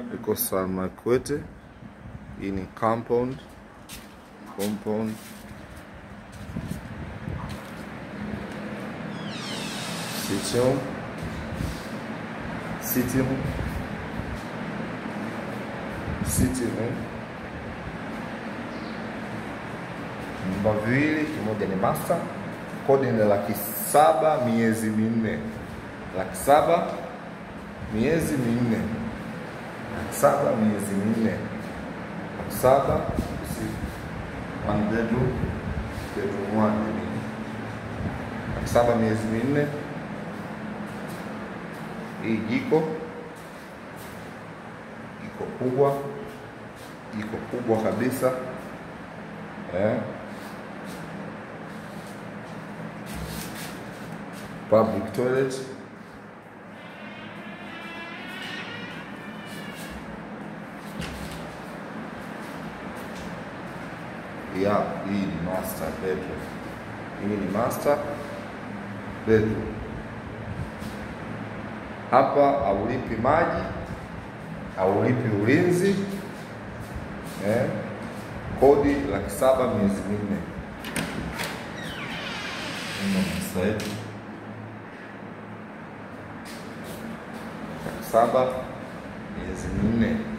Iko Salma Kikwete. Hii ni compound. Sitting room. Nyumba viwili, kimoja ni master. Kodi ni Laki7 miezi minne. Laki7 miezi minne. Laki7 miezi minne. Laki7 one bedroom one. Laki7 miezi minne. Hii jiko kubwa kabisa. Public toilet. Hii ni master bedroom. Hapa haulipi maji, haulipi ulinzi. Kodi Laki7 miezi minne. Laki7 miezi minne.